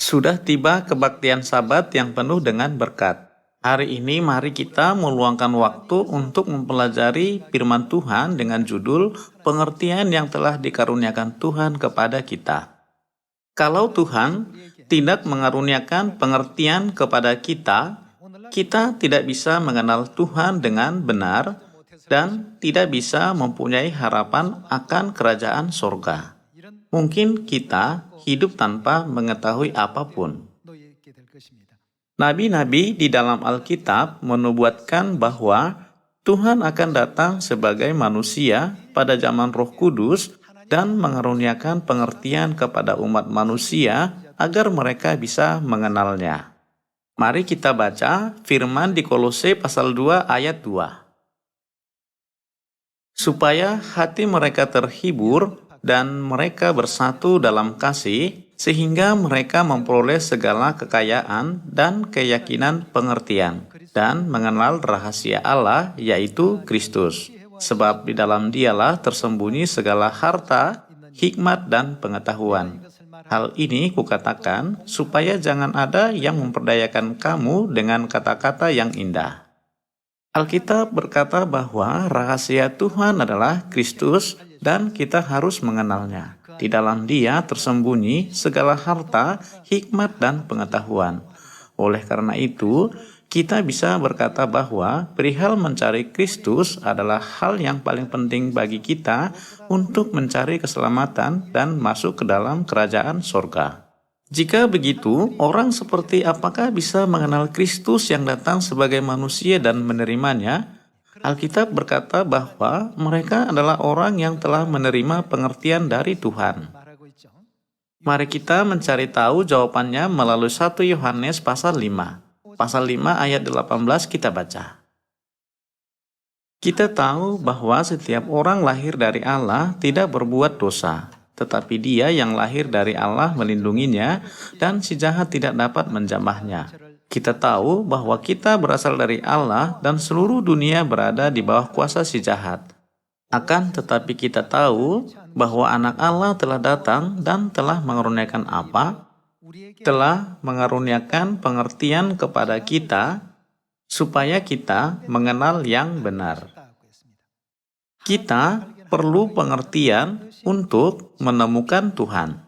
Sudah tiba kebaktian Sabat yang penuh dengan berkat. Hari ini mari kita meluangkan waktu untuk mempelajari firman Tuhan dengan judul pengertian yang telah dikaruniakan Tuhan kepada kita. Kalau Tuhan tidak mengaruniakan pengertian kepada kita, kita tidak bisa mengenal Tuhan dengan benar dan tidak bisa mempunyai harapan akan kerajaan sorga. Mungkin kita hidup tanpa mengetahui apapun. Nabi-nabi di dalam Alkitab menubuatkan bahwa Tuhan akan datang sebagai manusia pada zaman Roh Kudus dan mengaruniakan pengertian kepada umat manusia agar mereka bisa mengenalnya. Mari kita baca firman di Kolose pasal 2 ayat 2. Supaya hati mereka terhibur dan mereka bersatu dalam kasih, sehingga mereka memperoleh segala kekayaan dan keyakinan pengertian, dan mengenal rahasia Allah, yaitu Kristus. Sebab di dalam Dialah tersembunyi segala harta, hikmat, dan pengetahuan. Hal ini kukatakan, supaya jangan ada yang memperdayakan kamu dengan kata-kata yang indah. Alkitab berkata bahwa rahasia Tuhan adalah Kristus dan kita harus mengenalnya. Di dalam Dia tersembunyi segala harta, hikmat, dan pengetahuan. Oleh karena itu, kita bisa berkata bahwa perihal mencari Kristus adalah hal yang paling penting bagi kita untuk mencari keselamatan dan masuk ke dalam kerajaan sorga. Jika begitu, orang seperti apakah bisa mengenal Kristus yang datang sebagai manusia dan menerimanya? Alkitab berkata bahwa mereka adalah orang yang telah menerima pengertian dari Tuhan. Mari kita mencari tahu jawabannya melalui 1 Yohanes pasal 5. Pasal 5 ayat 18 kita baca. Kita tahu bahwa setiap orang lahir dari Allah tidak berbuat dosa, tetapi Dia yang lahir dari Allah melindunginya dan si jahat tidak dapat menjamahnya. Kita tahu bahwa kita berasal dari Allah dan seluruh dunia berada di bawah kuasa si jahat. Akan tetapi kita tahu bahwa anak Allah telah datang dan telah mengaruniakan apa? Telah mengaruniakan pengertian kepada kita supaya kita mengenal yang benar. Kita perlu pengertian untuk menemukan Tuhan.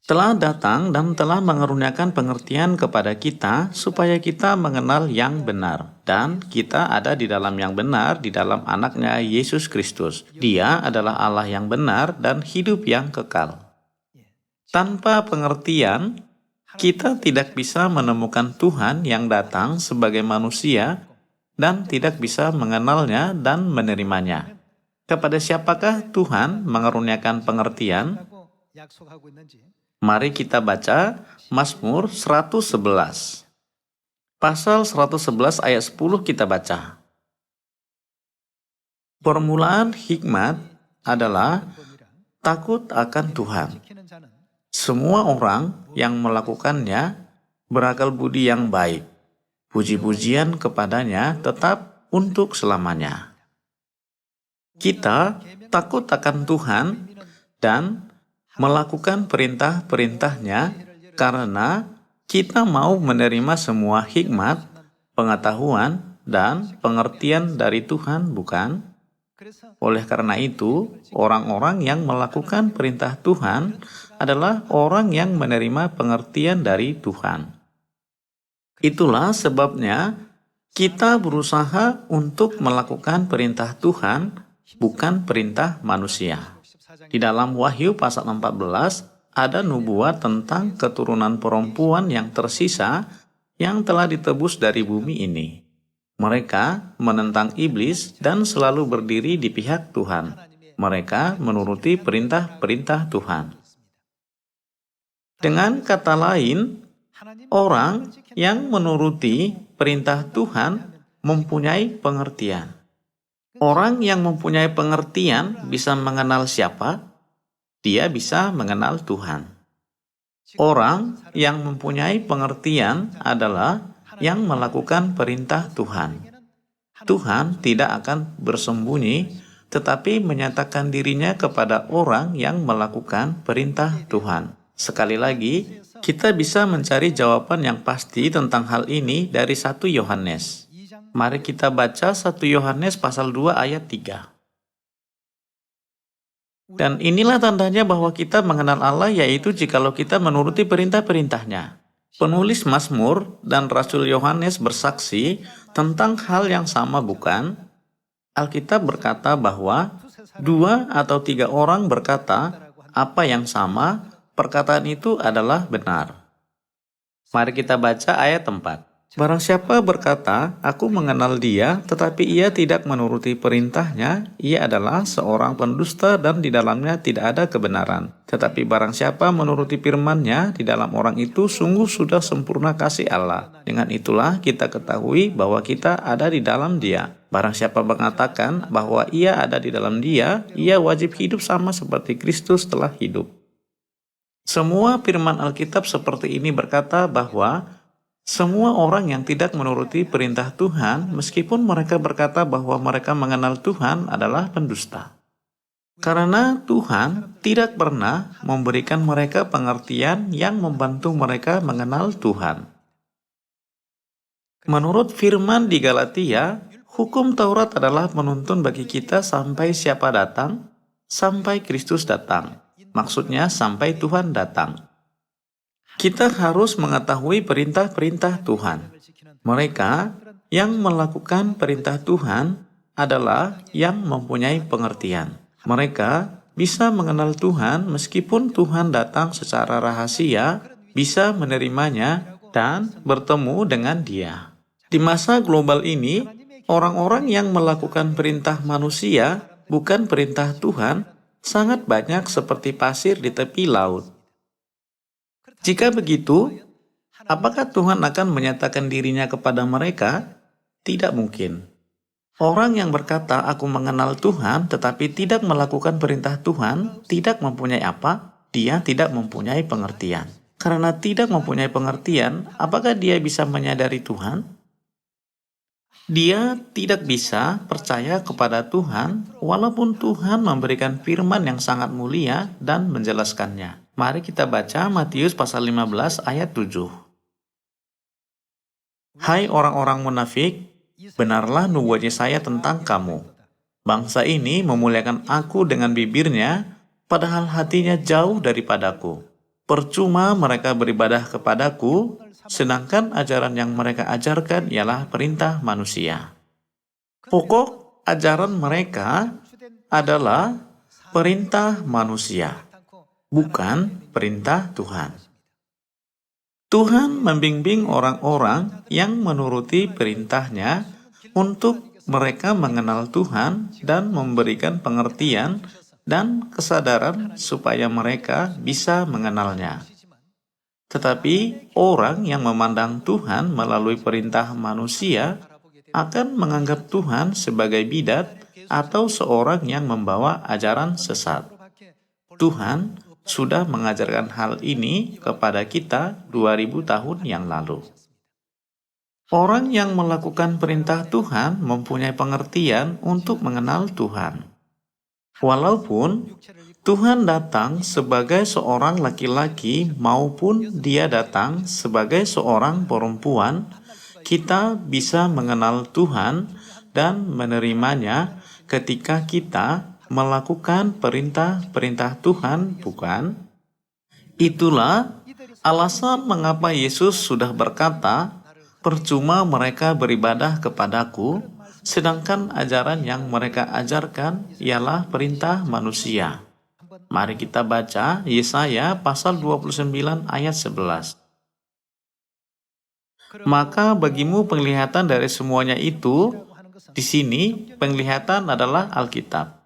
Telah datang dan telah mengaruniakan pengertian kepada kita supaya kita mengenal yang benar. Dan kita ada di dalam yang benar, di dalam anaknya Yesus Kristus. Dia adalah Allah yang benar dan hidup yang kekal. Tanpa pengertian, kita tidak bisa menemukan Tuhan yang datang sebagai manusia dan tidak bisa mengenalnya dan menerimanya. Kepada siapakah Tuhan mengaruniakan pengertian? Mari kita baca Mazmur 111. Pasal 111 ayat 10 kita baca. Permulaan hikmat adalah takut akan Tuhan. Semua orang yang melakukannya berakal budi yang baik. Puji-pujian kepadanya tetap untuk selamanya. Kita takut akan Tuhan dan melakukan perintah-perintahnya karena kita mau menerima semua hikmat, pengetahuan, dan pengertian dari Tuhan, bukan? Oleh karena itu, orang-orang yang melakukan perintah Tuhan adalah orang yang menerima pengertian dari Tuhan. Itulah sebabnya kita berusaha untuk melakukan perintah Tuhan, bukan perintah manusia. Di dalam Wahyu pasal 14, ada nubuat tentang keturunan perempuan yang tersisa yang telah ditebus dari bumi ini. Mereka menentang iblis dan selalu berdiri di pihak Tuhan. Mereka menuruti perintah-perintah Tuhan. Dengan kata lain, orang yang menuruti perintah Tuhan mempunyai pengertian. Orang yang mempunyai pengertian bisa mengenal siapa? Dia bisa mengenal Tuhan. Orang yang mempunyai pengertian adalah yang melakukan perintah Tuhan. Tuhan tidak akan bersembunyi, tetapi menyatakan dirinya kepada orang yang melakukan perintah Tuhan. Sekali lagi, kita bisa mencari jawaban yang pasti tentang hal ini dari 1 Yohanes. Mari kita baca 1 Yohanes pasal 2 ayat 3. Dan inilah tandanya bahwa kita mengenal Allah, yaitu jikalau kita menuruti perintah-perintahnya. Penulis Mazmur dan Rasul Yohanes bersaksi tentang hal yang sama, bukan? Alkitab berkata bahwa 2 atau 3 orang berkata apa yang sama, perkataan itu adalah benar. Mari kita baca ayat 4. Barang siapa berkata, aku mengenal dia, tetapi ia tidak menuruti perintahnya, ia adalah seorang pendusta dan di dalamnya tidak ada kebenaran. Tetapi barang siapa menuruti firman-Nya, di dalam orang itu sungguh sudah sempurna kasih Allah. Dengan itulah kita ketahui bahwa kita ada di dalam Dia. Barang siapa mengatakan bahwa ia ada di dalam Dia, ia wajib hidup sama seperti Kristus telah hidup. Semua firman Alkitab seperti ini berkata bahwa semua orang yang tidak menuruti perintah Tuhan, meskipun mereka berkata bahwa mereka mengenal Tuhan, adalah pendusta. Karena Tuhan tidak pernah memberikan mereka pengertian yang membantu mereka mengenal Tuhan. Menurut firman di Galatia, hukum Taurat adalah menuntun bagi kita sampai siapa datang? Sampai Kristus datang. Maksudnya sampai Tuhan datang. Kita harus mengetahui perintah-perintah Tuhan. Mereka yang melakukan perintah Tuhan adalah yang mempunyai pengertian. Mereka bisa mengenal Tuhan meskipun Tuhan datang secara rahasia, bisa menerimanya, dan bertemu dengan Dia. Di masa global ini, orang-orang yang melakukan perintah manusia, bukan perintah Tuhan, sangat banyak seperti pasir di tepi laut. Jika begitu, apakah Tuhan akan menyatakan dirinya kepada mereka? Tidak mungkin. Orang yang berkata, aku mengenal Tuhan, tetapi tidak melakukan perintah Tuhan, tidak mempunyai apa? Dia tidak mempunyai pengertian. Karena tidak mempunyai pengertian, apakah dia bisa menyadari Tuhan? Dia tidak bisa percaya kepada Tuhan, walaupun Tuhan memberikan firman yang sangat mulia dan menjelaskannya. Mari kita baca Matius pasal 15 ayat 7. Hai orang-orang munafik, benarlah nubuat Yesaya tentang kamu. Bangsa ini memuliakan aku dengan bibirnya, padahal hatinya jauh daripadaku. Percuma mereka beribadah kepadaku, sedangkan ajaran yang mereka ajarkan ialah perintah manusia. Pokok ajaran mereka adalah perintah manusia, bukan perintah Tuhan. Tuhan membimbing orang-orang yang menuruti perintah-Nya untuk mereka mengenal Tuhan dan memberikan pengertian dan kesadaran supaya mereka bisa mengenalnya. Tetapi orang yang memandang Tuhan melalui perintah manusia akan menganggap Tuhan sebagai bidat atau seorang yang membawa ajaran sesat. Tuhan sudah mengajarkan hal ini kepada kita 2000 tahun yang lalu. Orang yang melakukan perintah Tuhan mempunyai pengertian untuk mengenal Tuhan. Walaupun Tuhan datang sebagai seorang laki-laki maupun Dia datang sebagai seorang perempuan, kita bisa mengenal Tuhan dan menerimanya ketika kita melakukan perintah-perintah Tuhan, bukan? Itulah alasan mengapa Yesus sudah berkata, percuma mereka beribadah kepadaku, sedangkan ajaran yang mereka ajarkan ialah perintah manusia. Mari kita baca Yesaya pasal 29 ayat 11. Maka bagimu penglihatan dari semuanya itu, di sini penglihatan adalah Alkitab.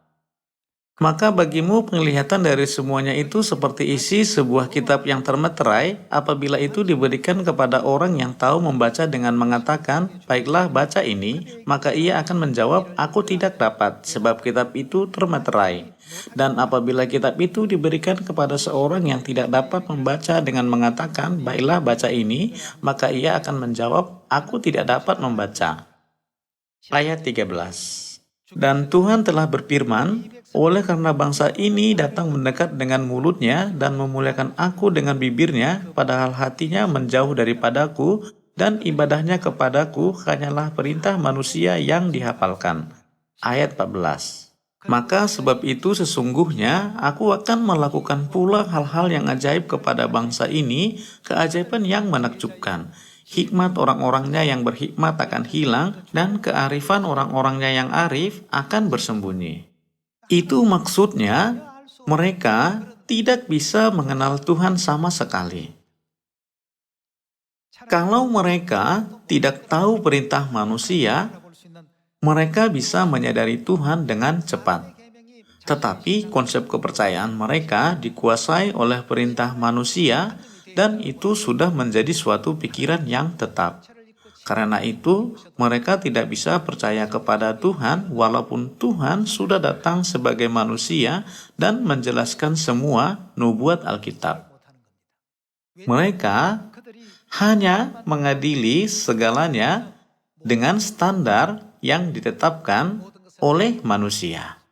Maka bagimu penglihatan dari semuanya itu seperti isi sebuah kitab yang termeterai, apabila itu diberikan kepada orang yang tahu membaca dengan mengatakan, baiklah baca ini, maka ia akan menjawab, aku tidak dapat, sebab kitab itu termeterai. Dan apabila kitab itu diberikan kepada seorang yang tidak dapat membaca dengan mengatakan, baiklah baca ini, maka ia akan menjawab, aku tidak dapat membaca. Ayat 13. Dan Tuhan telah berfirman, Oleh karena bangsa ini datang mendekat dengan mulutnya dan memuliakan aku dengan bibirnya, padahal hatinya menjauh daripadaku, dan ibadahnya kepadaku hanyalah perintah manusia yang dihafalkan. Ayat 14. Maka sebab itu sesungguhnya aku akan melakukan pula hal-hal yang ajaib kepada bangsa ini, keajaiban yang menakjubkan. Hikmat orang-orangnya yang berhikmat akan hilang, dan kearifan orang-orangnya yang arif akan bersembunyi. Itu maksudnya mereka tidak bisa mengenal Tuhan sama sekali. Kalau mereka tidak tahu perintah manusia, mereka bisa menyadari Tuhan dengan cepat. Tetapi konsep kepercayaan mereka dikuasai oleh perintah manusia, dan itu sudah menjadi suatu pikiran yang tetap. Karena itu, mereka tidak bisa percaya kepada Tuhan walaupun Tuhan sudah datang sebagai manusia dan menjelaskan semua nubuat Alkitab. Mereka hanya mengadili segalanya dengan standar yang ditetapkan oleh manusia.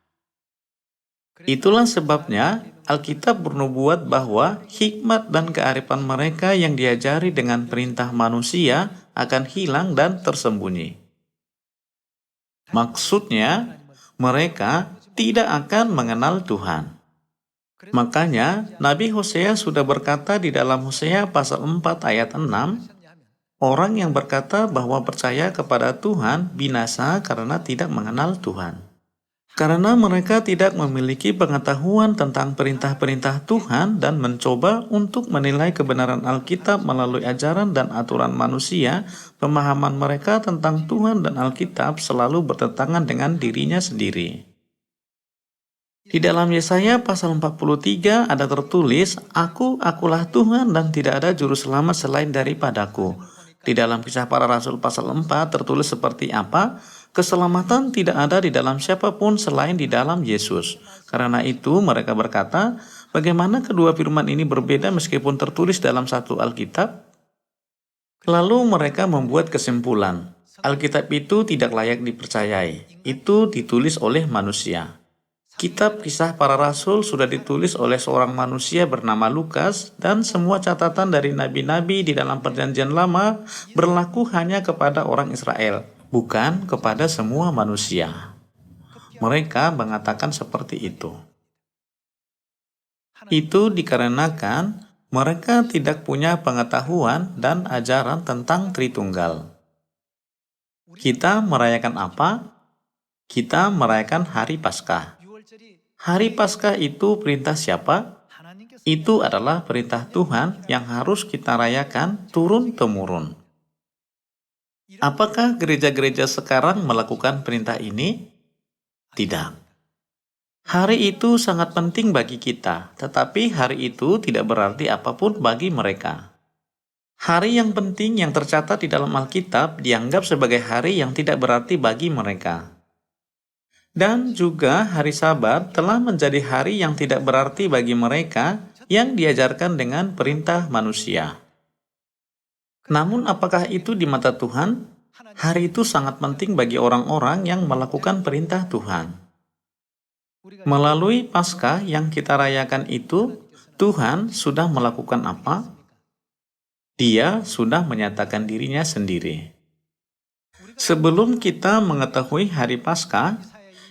Itulah sebabnya Alkitab bernubuat bahwa hikmat dan kearifan mereka yang diajari dengan perintah manusia akan hilang dan tersembunyi. Maksudnya, mereka tidak akan mengenal Tuhan. Makanya, Nabi Hosea sudah berkata di dalam Hosea pasal 4 ayat 6, orang yang berkata bahwa percaya kepada Tuhan binasa karena tidak mengenal Tuhan. Karena mereka tidak memiliki pengetahuan tentang perintah-perintah Tuhan dan mencoba untuk menilai kebenaran Alkitab melalui ajaran dan aturan manusia, pemahaman mereka tentang Tuhan dan Alkitab selalu bertentangan dengan dirinya sendiri. Di dalam Yesaya pasal 43 ada tertulis, Akulah Tuhan dan tidak ada juru selamat selain daripadaku. Di dalam Kisah Para Rasul pasal 4 tertulis seperti apa? Keselamatan tidak ada di dalam siapapun selain di dalam Yesus. Karena itu mereka berkata, bagaimana kedua firman ini berbeda meskipun tertulis dalam satu Alkitab? Lalu mereka membuat kesimpulan, Alkitab itu tidak layak dipercayai. Itu ditulis oleh manusia. Kitab Kisah Para Rasul sudah ditulis oleh seorang manusia bernama Lukas, dan semua catatan dari nabi-nabi di dalam Perjanjian Lama berlaku hanya kepada orang Israel, bukan kepada semua manusia. Mereka mengatakan seperti itu. Itu dikarenakan mereka tidak punya pengetahuan dan ajaran tentang Tritunggal. Kita merayakan apa? Kita merayakan Hari Paskah. Hari Paskah itu perintah siapa? Itu adalah perintah Tuhan yang harus kita rayakan turun-temurun. Apakah gereja-gereja sekarang melakukan perintah ini? Tidak. Hari itu sangat penting bagi kita, tetapi hari itu tidak berarti apapun bagi mereka. Hari yang penting yang tercatat di dalam Alkitab dianggap sebagai hari yang tidak berarti bagi mereka. Dan juga hari Sabat telah menjadi hari yang tidak berarti bagi mereka yang diajarkan dengan perintah manusia. Namun apakah itu di mata Tuhan? Hari itu sangat penting bagi orang-orang yang melakukan perintah Tuhan. Melalui Paskah yang kita rayakan itu, Tuhan sudah melakukan apa? Dia sudah menyatakan dirinya sendiri. Sebelum kita mengetahui hari Paskah,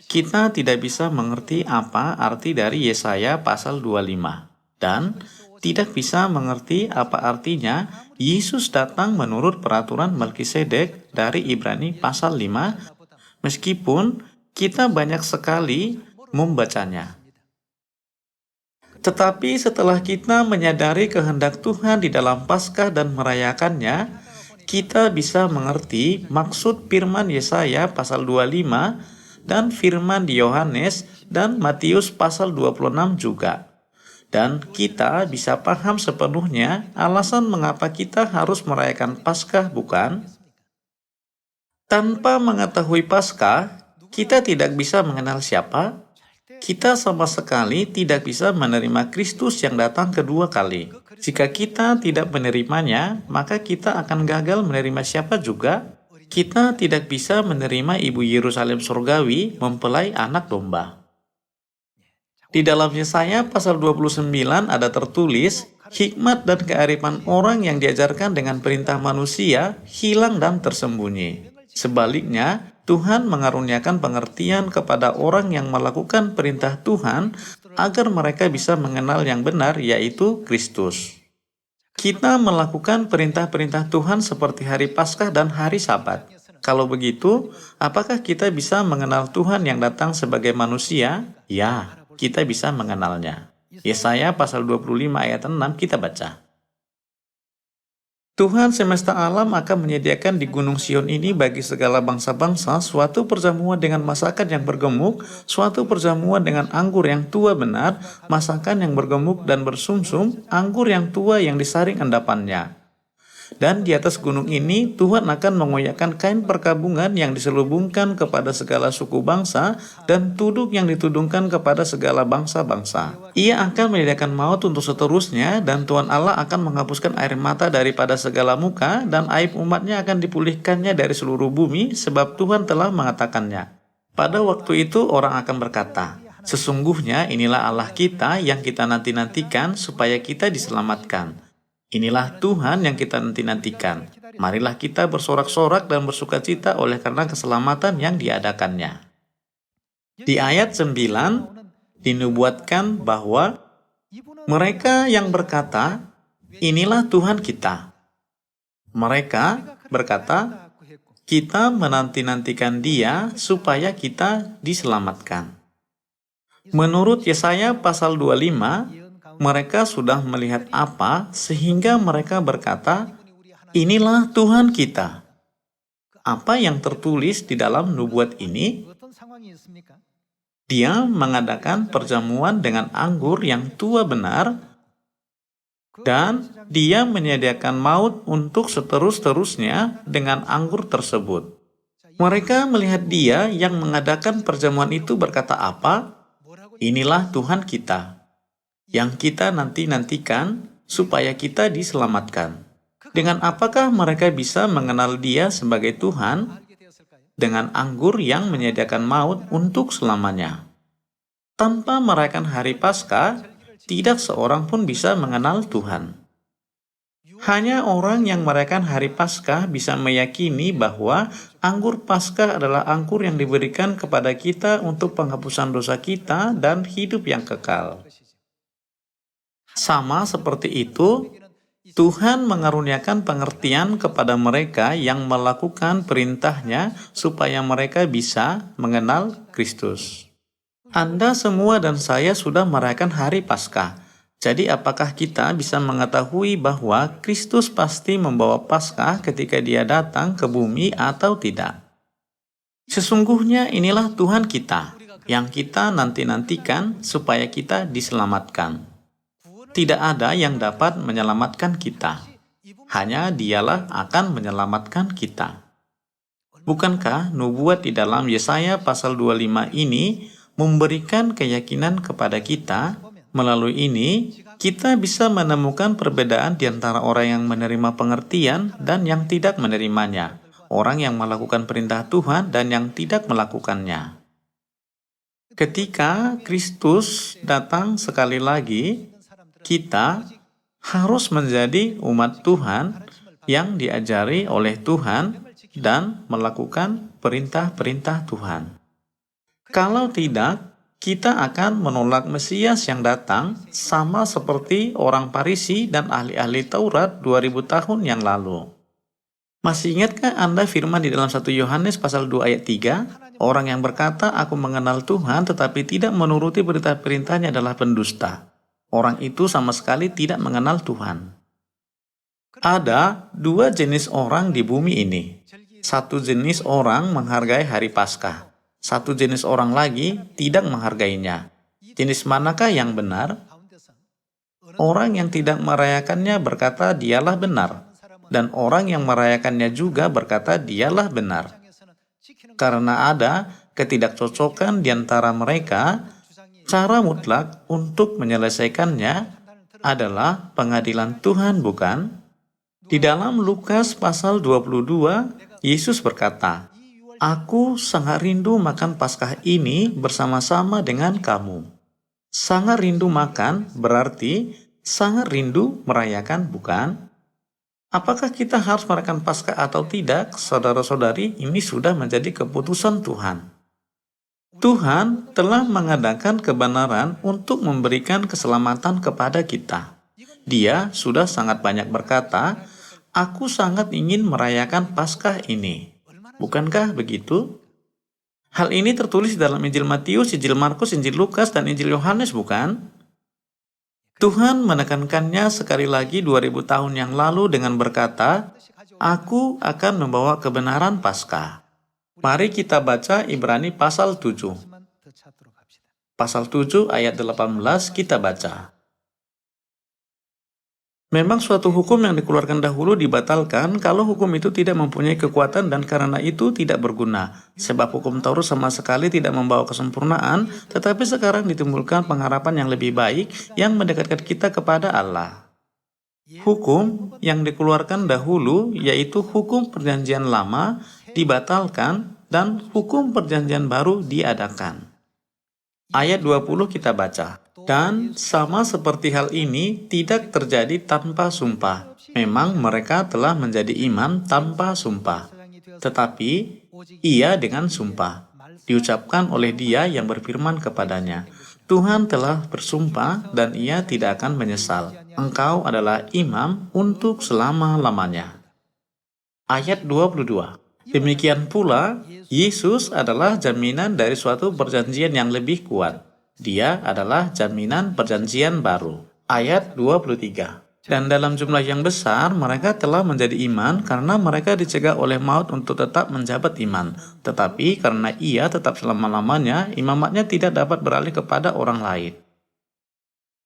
kita tidak bisa mengerti apa arti dari Yesaya pasal 25, dan tidak bisa mengerti apa artinya Yesus datang menurut peraturan Melkisedek dari Ibrani pasal 5, meskipun kita banyak sekali membacanya. Tetapi setelah kita menyadari kehendak Tuhan di dalam Paskah dan merayakannya, kita bisa mengerti maksud firman Yesaya pasal 25 dan firman di Yohanes dan Matius pasal 26 juga. Dan kita bisa paham sepenuhnya alasan mengapa kita harus merayakan Paskah, bukan? Tanpa mengetahui Paskah, kita tidak bisa mengenal siapa. Kita sama sekali tidak bisa menerima Kristus yang datang kedua kali. Jika kita tidak menerimanya, maka kita akan gagal menerima siapa juga. Kita tidak bisa menerima Ibu Yerusalem Surgawi mempelai anak domba. Di dalam Yesaya pasal 29 ada tertulis, hikmat dan kearifan orang yang diajarkan dengan perintah manusia hilang dan tersembunyi. Sebaliknya, Tuhan mengaruniakan pengertian kepada orang yang melakukan perintah Tuhan agar mereka bisa mengenal yang benar, yaitu Kristus. Kita melakukan perintah-perintah Tuhan seperti hari Paskah dan hari Sabat. Kalau begitu, apakah kita bisa mengenal Tuhan yang datang sebagai manusia? Ya, kita bisa mengenalnya. Yesaya pasal 25 ayat 6 kita baca. Tuhan semesta alam akan menyediakan di Gunung Sion ini bagi segala bangsa-bangsa suatu perjamuan dengan masakan yang bergemuk, suatu perjamuan dengan anggur yang tua benar, masakan yang bergemuk dan bersumsum, anggur yang tua yang disaring endapannya. Dan di atas gunung ini Tuhan akan mengoyakkan kain perkabungan yang diselubungkan kepada segala suku bangsa dan tuduk yang ditudungkan kepada segala bangsa-bangsa. Ia akan menyediakan maut untuk seterusnya dan Tuhan Allah akan menghapuskan air mata daripada segala muka dan aib umatnya akan dipulihkannya dari seluruh bumi sebab Tuhan telah mengatakannya. Pada waktu itu orang akan berkata, sesungguhnya inilah Allah kita yang kita nanti-nantikan supaya kita diselamatkan. Inilah Tuhan yang kita nanti-nantikan. Marilah kita bersorak-sorak dan bersukacita oleh karena keselamatan yang diadakannya. Di ayat 9, dinubuatkan bahwa mereka yang berkata, inilah Tuhan kita. Mereka berkata, kita menanti-nantikan Dia supaya kita diselamatkan. Menurut Yesaya pasal 25, mereka sudah melihat apa sehingga mereka berkata, inilah Tuhan kita. Apa yang tertulis di dalam nubuat ini? Dia mengadakan perjamuan dengan anggur yang tua benar, dan dia menyediakan maut untuk seterus-terusnya dengan anggur tersebut. Mereka melihat dia yang mengadakan perjamuan itu berkata apa? Inilah Tuhan kita, yang kita nanti-nantikan supaya kita diselamatkan. Dengan apakah mereka bisa mengenal Dia sebagai Tuhan? Dengan anggur yang menyediakan maut untuk selamanya. Tanpa merayakan hari Paskah, tidak seorang pun bisa mengenal Tuhan. Hanya orang yang merayakan hari Paskah bisa meyakini bahwa anggur Paskah adalah anggur yang diberikan kepada kita untuk penghapusan dosa kita dan hidup yang kekal. Sama seperti itu, Tuhan mengaruniakan pengertian kepada mereka yang melakukan perintah-Nya supaya mereka bisa mengenal Kristus. Anda semua dan saya sudah merayakan hari Paskah. Jadi apakah kita bisa mengetahui bahwa Kristus pasti membawa Paskah ketika Dia datang ke bumi atau tidak? Sesungguhnya inilah Tuhan kita, yang kita nanti-nantikan supaya kita diselamatkan. Tidak ada yang dapat menyelamatkan kita. Hanya Dialah akan menyelamatkan kita. Bukankah nubuat di dalam Yesaya pasal 25 ini memberikan keyakinan kepada kita? Melalui ini, kita bisa menemukan perbedaan di antara orang yang menerima pengertian dan yang tidak menerimanya. Orang yang melakukan perintah Tuhan dan yang tidak melakukannya. Ketika Kristus datang sekali lagi, kita harus menjadi umat Tuhan yang diajari oleh Tuhan dan melakukan perintah-perintah Tuhan. Kalau tidak, kita akan menolak Mesias yang datang sama seperti orang Farisi dan ahli-ahli Taurat 2000 tahun yang lalu. Masih ingatkah Anda firman di dalam 1 Yohanes pasal 2 ayat 3? Orang yang berkata, aku mengenal Tuhan tetapi tidak menuruti perintah-perintahnya adalah pendusta. Orang itu sama sekali tidak mengenal Tuhan. Ada dua jenis orang di bumi ini. Satu jenis orang menghargai hari Paskah. Satu jenis orang lagi tidak menghargainya. Jenis manakah yang benar? Orang yang tidak merayakannya berkata dialah benar. Dan orang yang merayakannya juga berkata dialah benar. Karena ada ketidakcocokan di antara mereka, cara mutlak untuk menyelesaikannya adalah pengadilan Tuhan, bukan? Di dalam Lukas pasal 22, Yesus berkata, Aku sangat rindu makan Paskah ini bersama-sama dengan kamu. Sangat rindu makan berarti sangat rindu merayakan, bukan? Apakah kita harus merayakan Paskah atau tidak, saudara-saudari? Ini sudah menjadi keputusan Tuhan. Tuhan telah mengadakan kebenaran untuk memberikan keselamatan kepada kita. Dia sudah sangat banyak berkata, "Aku sangat ingin merayakan Paskah ini." Bukankah begitu? Hal ini tertulis dalam Injil Matius, Injil Markus, Injil Lukas, dan Injil Yohanes, bukan? Tuhan menekankannya sekali lagi 2000 tahun yang lalu dengan berkata, "Aku akan membawa kebenaran Paskah." Mari kita baca Ibrani pasal 7. Pasal 7 ayat 18 kita baca. Memang suatu hukum yang dikeluarkan dahulu dibatalkan kalau hukum itu tidak mempunyai kekuatan dan karena itu tidak berguna. Sebab hukum Taurat sama sekali tidak membawa kesempurnaan, tetapi sekarang ditimbulkan pengharapan yang lebih baik yang mendekatkan kita kepada Allah. Hukum yang dikeluarkan dahulu, yaitu hukum perjanjian lama, dibatalkan dan hukum perjanjian baru diadakan. Ayat 20 kita baca. Dan sama seperti hal ini tidak terjadi tanpa sumpah. Memang mereka telah menjadi iman tanpa sumpah. Tetapi ia dengan sumpah. Diucapkan oleh dia yang berfirman kepadanya. Tuhan telah bersumpah dan ia tidak akan menyesal. Engkau adalah imam untuk selama-lamanya. Ayat 22. Demikian pula, Yesus adalah jaminan dari suatu perjanjian yang lebih kuat. Dia adalah jaminan perjanjian baru. Ayat 23. Dan dalam jumlah yang besar, mereka telah menjadi iman karena mereka dicegah oleh maut untuk tetap menjabat iman. Tetapi karena ia tetap selama-lamanya, imamatnya tidak dapat beralih kepada orang lain.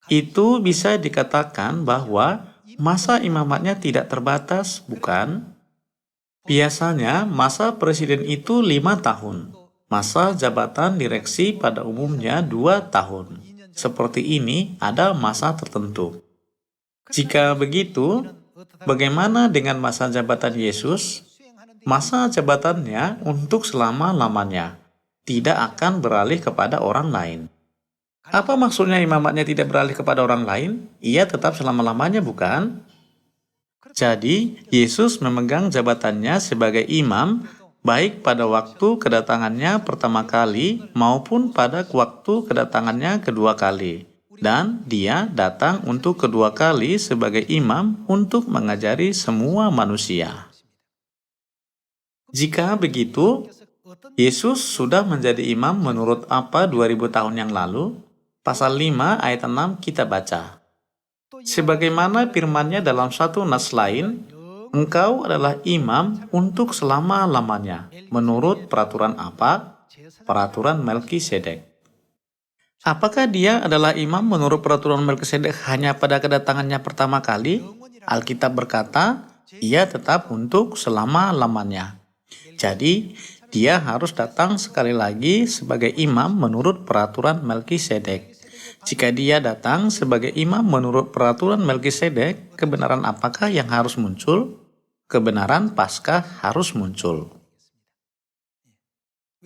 Itu bisa dikatakan bahwa masa imamatnya tidak terbatas, bukan? Biasanya masa presiden itu 5 tahun. Masa jabatan direksi pada umumnya 2 tahun. Seperti ini ada masa tertentu. Jika begitu, bagaimana dengan masa jabatan Yesus? Masa jabatannya untuk selama-lamanya, tidak akan beralih kepada orang lain. Apa maksudnya imamatnya tidak beralih kepada orang lain? Ia tetap selama-lamanya, bukan? Jadi, Yesus memegang jabatannya sebagai imam baik pada waktu kedatangannya pertama kali maupun pada waktu kedatangannya kedua kali. Dan dia datang untuk kedua kali sebagai imam untuk mengajari semua manusia. Jika begitu, Yesus sudah menjadi imam menurut apa 2000 tahun yang lalu? Pasal 5 ayat 6 kita baca. Sebagaimana firman-Nya dalam satu nas lain, engkau adalah imam untuk selama-lamanya. Menurut peraturan apa? Peraturan Melkisedek. Apakah dia adalah imam menurut peraturan Melkisedek hanya pada kedatangannya pertama kali? Alkitab berkata, ia tetap untuk selama-lamanya. Jadi, dia harus datang sekali lagi sebagai imam menurut peraturan Melkisedek. Jika dia datang sebagai imam menurut peraturan Melkisedek, kebenaran apakah yang harus muncul? Kebenaran Paskah harus muncul.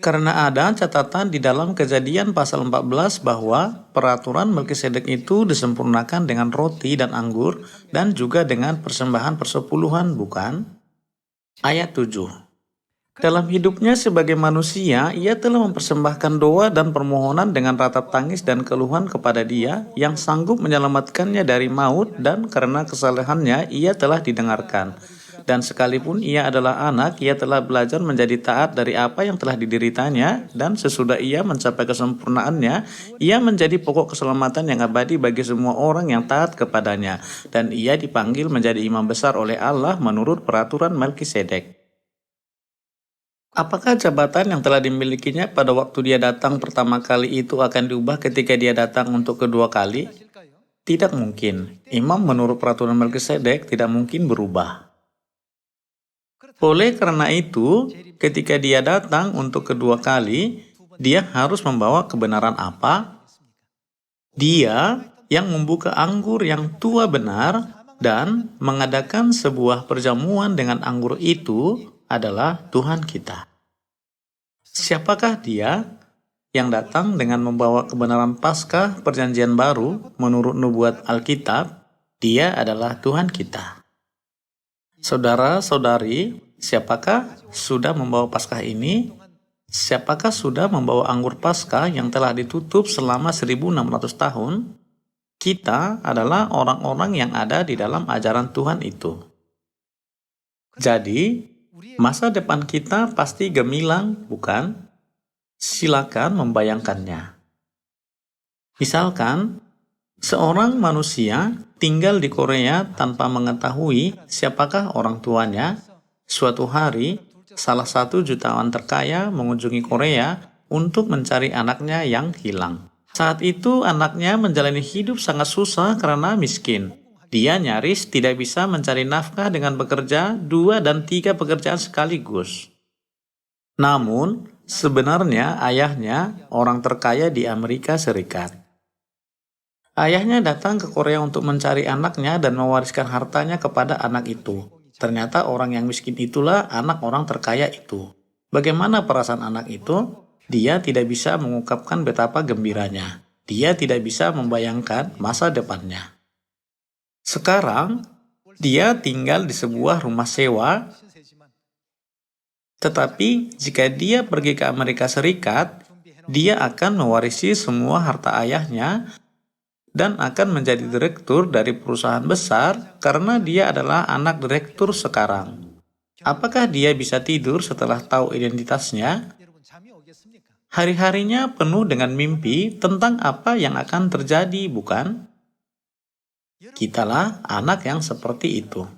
Karena ada catatan di dalam Kejadian pasal 14 bahwa peraturan Melkisedek itu disempurnakan dengan roti dan anggur dan juga dengan persembahan persepuluhan, bukan? Ayat 7. Dalam hidupnya sebagai manusia, ia telah mempersembahkan doa dan permohonan dengan ratap tangis dan keluhan kepada Dia yang sanggup menyelamatkannya dari maut, dan karena kesalehannya ia telah didengarkan. Dan sekalipun ia adalah anak, ia telah belajar menjadi taat dari apa yang telah dideritanya, dan sesudah ia mencapai kesempurnaannya, ia menjadi pokok keselamatan yang abadi bagi semua orang yang taat kepadanya. Dan ia dipanggil menjadi imam besar oleh Allah menurut peraturan Melkisedek. Apakah jabatan yang telah dimilikinya pada waktu dia datang pertama kali itu akan diubah ketika dia datang untuk kedua kali? Tidak mungkin. Imam menurut peraturan Melkisedek tidak mungkin berubah. Oleh karena itu, ketika dia datang untuk kedua kali, dia harus membawa kebenaran apa? Dia yang membuka anggur yang tua benar dan mengadakan sebuah perjamuan dengan anggur itu adalah Tuhan kita. Siapakah dia? yang datang dengan membawa kebenaran Paskah Perjanjian Baru menurut nubuat Alkitab. Dia adalah Tuhan kita. Saudara-saudari, siapakah sudah membawa Paskah ini? Siapakah sudah membawa anggur Paskah yang telah ditutup selama 1600 tahun? Kita adalah orang-orang yang ada di dalam ajaran Tuhan itu. Jadi, masa depan kita pasti gemilang, bukan? Silakan membayangkannya. Misalkan, seorang manusia tinggal di Korea tanpa mengetahui siapakah orang tuanya. Suatu hari, salah satu jutawan terkaya mengunjungi Korea untuk mencari anaknya yang hilang. Saat itu, anaknya menjalani hidup sangat susah karena miskin. Dia nyaris tidak bisa mencari nafkah dengan bekerja 2 dan 3 pekerjaan sekaligus. Namun, sebenarnya ayahnya orang terkaya di Amerika Serikat. Ayahnya datang ke Korea untuk mencari anaknya dan mewariskan hartanya kepada anak itu. Ternyata orang yang miskin itulah anak orang terkaya itu. Bagaimana perasaan anak itu? Dia tidak bisa mengungkapkan betapa gembiranya. Dia tidak bisa membayangkan masa depannya. Sekarang, dia tinggal di sebuah rumah sewa. Tetapi jika dia pergi ke Amerika Serikat, dia akan mewarisi semua harta ayahnya dan akan menjadi direktur dari perusahaan besar karena dia adalah anak direktur sekarang. Apakah dia bisa tidur setelah tahu identitasnya? Hari-harinya penuh dengan mimpi tentang apa yang akan terjadi, bukan? Kitalah anak yang seperti itu.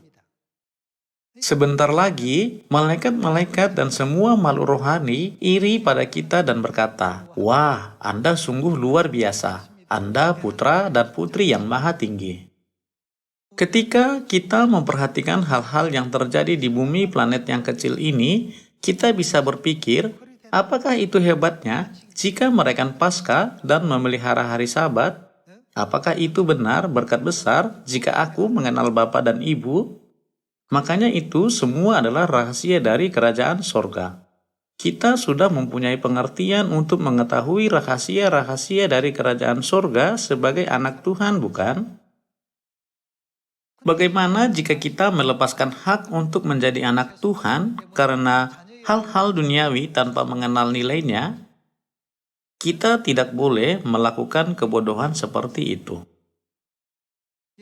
Sebentar lagi, malaikat-malaikat dan semua makhluk rohani iri pada kita dan berkata, "Wah, Anda sungguh luar biasa. Anda putra dan putri yang maha tinggi." Ketika kita memperhatikan hal-hal yang terjadi di bumi planet yang kecil ini, kita bisa berpikir, apakah itu hebatnya jika merayakan Paskah dan memelihara hari Sabat? Apakah itu benar berkat besar jika aku mengenal Bapa dan Ibu? Makanya itu semua adalah rahasia dari kerajaan sorga. Kita sudah mempunyai pengertian untuk mengetahui rahasia-rahasia dari kerajaan sorga sebagai anak Tuhan, bukan? Bagaimana jika kita melepaskan hak untuk menjadi anak Tuhan karena hal-hal duniawi tanpa mengenal nilainya? Kita tidak boleh melakukan kebodohan seperti itu.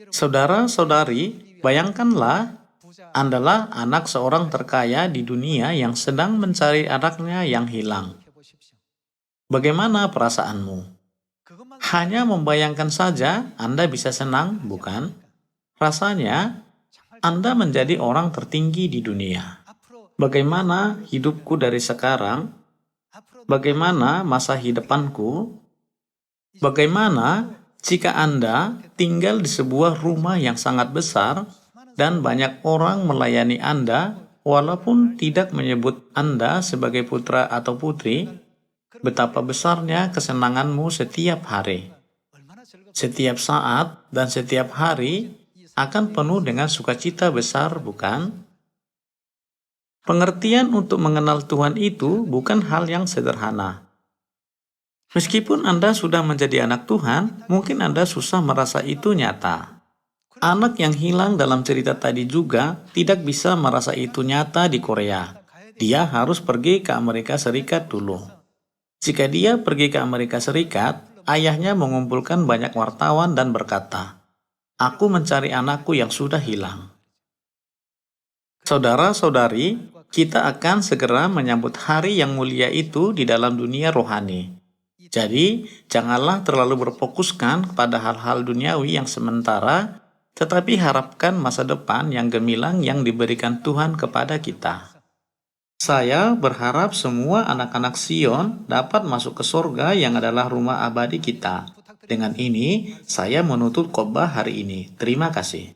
Saudara-saudari, bayangkanlah Andalah anak seorang terkaya di dunia yang sedang mencari anaknya yang hilang. Bagaimana perasaanmu? Hanya membayangkan saja Anda bisa senang, bukan? Rasanya Anda menjadi orang tertinggi di dunia. Bagaimana hidupku dari sekarang? Bagaimana masa depanku? Bagaimana jika Anda tinggal di sebuah rumah yang sangat besar dan banyak orang melayani Anda, walaupun tidak menyebut Anda sebagai putra atau putri? Betapa besarnya kesenanganmu setiap hari. Setiap saat dan setiap hari akan penuh dengan sukacita besar, bukan? Pengertian untuk mengenal Tuhan itu bukan hal yang sederhana. Meskipun Anda sudah menjadi anak Tuhan, mungkin Anda susah merasa itu nyata. Anak yang hilang dalam cerita tadi juga tidak bisa merasa itu nyata di Korea. Dia harus pergi ke Amerika Serikat dulu. Jika dia pergi ke Amerika Serikat, ayahnya mengumpulkan banyak wartawan dan berkata, "Aku mencari anakku yang sudah hilang." Saudara-saudari, kita akan segera menyambut hari yang mulia itu di dalam dunia rohani. Jadi, janganlah terlalu berfokuskan pada hal-hal duniawi yang sementara, tetapi harapkan masa depan yang gemilang yang diberikan Tuhan kepada kita. Saya berharap semua anak-anak Sion dapat masuk ke surga yang adalah rumah abadi kita. Dengan ini, saya menutup khotbah hari ini. Terima kasih.